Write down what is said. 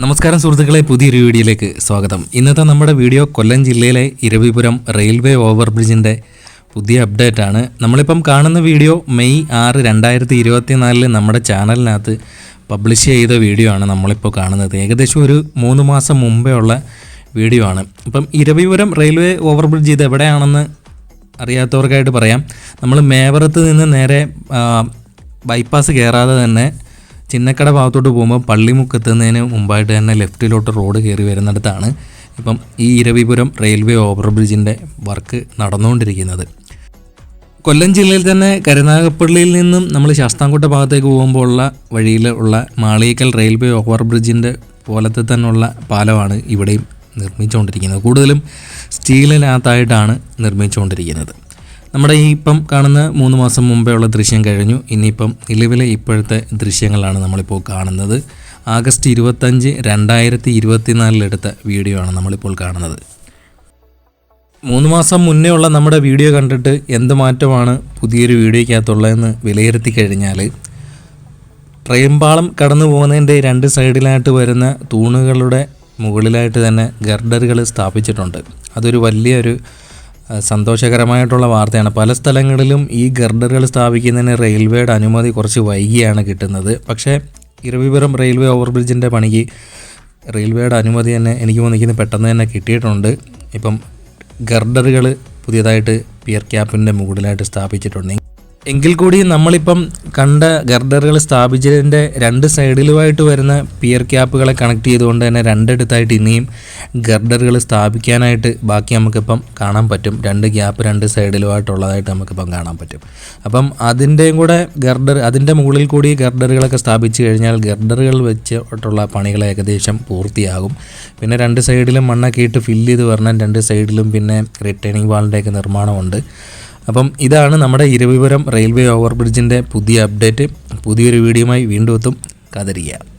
നമസ്കാരം സുഹൃത്തുക്കളെ, പുതിയൊരു വീഡിയോയിലേക്ക് സ്വാഗതം. ഇന്നത്തെ നമ്മുടെ വീഡിയോ കൊല്ലം ജില്ലയിലെ ഇരവിപുരം റെയിൽവേ ഓവർബ്രിഡ്ജിൻ്റെ പുതിയ അപ്ഡേറ്റ് ആണ്. നമ്മളിപ്പം കാണുന്ന വീഡിയോ മെയ് 6, 2024 നമ്മുടെ ചാനലിനകത്ത് പബ്ലിഷ് ചെയ്ത വീഡിയോ ആണ് നമ്മളിപ്പോൾ കാണുന്നത്. ഏകദേശം ഒരു 3 മാസം മുമ്പേ ഉള്ള വീഡിയോ ആണ്. ഇപ്പം ഇരവിപുരം റെയിൽവേ ഓവർബ്രിഡ്ജ് ഇത് എവിടെയാണെന്ന് അറിയാത്തവർക്കായിട്ട് പറയാം. നമ്മൾ മേവറത്ത് നിന്ന് നേരെ ബൈപ്പാസ് കയറാതെ തന്നെ ചിന്നക്കട ഭാഗത്തോട്ട് പോകുമ്പോൾ പള്ളിമുക്കെത്തുന്നതിന് മുമ്പായിട്ട് തന്നെ ലെഫ്റ്റിലോട്ട് റോഡ് കയറി വരുന്നിടത്താണ് ഇപ്പം ഈ ഇരവിപുരം റെയിൽവേ ഓവർബ്രിഡ്ജിൻ്റെ വർക്ക് നടന്നുകൊണ്ടിരിക്കുന്നത്. കൊല്ലം ജില്ലയിൽ തന്നെ കരുനാഗപ്പള്ളിയിൽ നിന്നും നമ്മൾ ശാസ്താംകോട്ട ഭാഗത്തേക്ക് പോകുമ്പോൾ ഉള്ള വഴിയിൽ ഉള്ള മാളിയേക്കൽ റെയിൽവേ ഓവർബ്രിഡ്ജിൻ്റെ പോലത്തെ തന്നെയുള്ള പാലമാണ് ഇവിടെയും നിർമ്മിച്ചുകൊണ്ടിരിക്കുന്നത്. കൂടുതലും സ്റ്റീലിനകത്തായിട്ടാണ് നിർമ്മിച്ചുകൊണ്ടിരിക്കുന്നത്. നമ്മുടെ ഈ ഇപ്പം കാണുന്ന 3 മാസം മുമ്പേ ഉള്ള ദൃശ്യം കഴിഞ്ഞു. ഇനിയിപ്പം നിലവിലെ ഇപ്പോഴത്തെ ദൃശ്യങ്ങളാണ് നമ്മളിപ്പോൾ കാണുന്നത്. ആഗസ്റ്റ് 25, 2024 എടുത്ത വീഡിയോ ആണ് നമ്മളിപ്പോൾ കാണുന്നത്. 3 മാസം മുന്നേ ഉള്ള നമ്മുടെ വീഡിയോ കണ്ടിട്ട് എന്ത് മാറ്റമാണ് പുതിയൊരു വീഡിയോയ്ക്കകത്തുള്ളതെന്ന് വിലയിരുത്തി കഴിഞ്ഞാൽ, ട്രെയിൻ പാളം കടന്നു പോകുന്നതിൻ്റെ 2 സൈഡിലായിട്ട് വരുന്ന തൂണുകളുടെ മുകളിലായിട്ട് തന്നെ ഗർഡറുകൾ സ്ഥാപിച്ചിട്ടുണ്ട്. അതൊരു വലിയൊരു സന്തോഷകരമായിട്ടുള്ള വാർത്തയാണ്. പല സ്ഥലങ്ങളിലും ഈ ഗർഡറുകൾ സ്ഥാപിക്കുന്നതിന് റെയിൽവേയുടെ അനുമതി കുറച്ച് വൈകിയാണ് കിട്ടുന്നത്. പക്ഷേ ഇരവിപുരം റെയിൽവേ ഓവർബ്രിഡ്ജിൻ്റെ പണിക്ക് റെയിൽവേയുടെ അനുമതി തന്നെ എനിക്ക് തോന്നിക്കുന്നത് പെട്ടെന്ന് തന്നെ കിട്ടിയിട്ടുണ്ട്. ഇപ്പം ഗർഡറുകൾ പുതിയതായിട്ട് പിയർ ക്യാപ്പിൻ്റെ മുകളിലായിട്ട് സ്ഥാപിച്ചിട്ടുണ്ട്. എങ്കിൽ കൂടി നമ്മളിപ്പം കണ്ട ഗർഡറുകൾ സ്ഥാപിച്ചതിൻ്റെ 2 സൈഡിലുമായിട്ട് വരുന്ന പിയർ ക്യാപ്പുകളെ കണക്ട് ചെയ്തുകൊണ്ട് തന്നെ 2 ഇടത്തായിട്ട് ഇനിയും ഗർഡറുകൾ സ്ഥാപിക്കാനായിട്ട് ബാക്കി നമുക്കിപ്പം കാണാൻ പറ്റും. 2 ഗ്യാപ്പ് 2 സൈഡിലുമായിട്ടുള്ളതായിട്ട് നമുക്കിപ്പം കാണാൻ പറ്റും. അപ്പം അതിൻ്റെയും കൂടെ അതിൻ്റെ മുകളിൽ കൂടി ഗർഡറുകളൊക്കെ സ്ഥാപിച്ച് കഴിഞ്ഞാൽ ഗർഡറുകൾ വെച്ചിട്ടുള്ള പണികൾ ഏകദേശം പൂർത്തിയാകും. പിന്നെ 2 സൈഡിലും മണ്ണൊക്കെ ഇട്ട് ഫില്ല് ചെയ്ത് വരണം. 2 സൈഡിലും പിന്നെ റിട്ടേണിംഗ് വാളിൻ്റെയൊക്കെ നിർമ്മാണമുണ്ട്. അപ്പം ഇതാണ് നമ്മുടെ ഇരവിപുരം റെയിൽവേ ഓവർബ്രിഡ്ജിൻ്റെ പുതിയ അപ്ഡേറ്റ്. പുതിയൊരു വീഡിയോയുമായി വീണ്ടും എത്തും. കാത്തിരിക്കുക.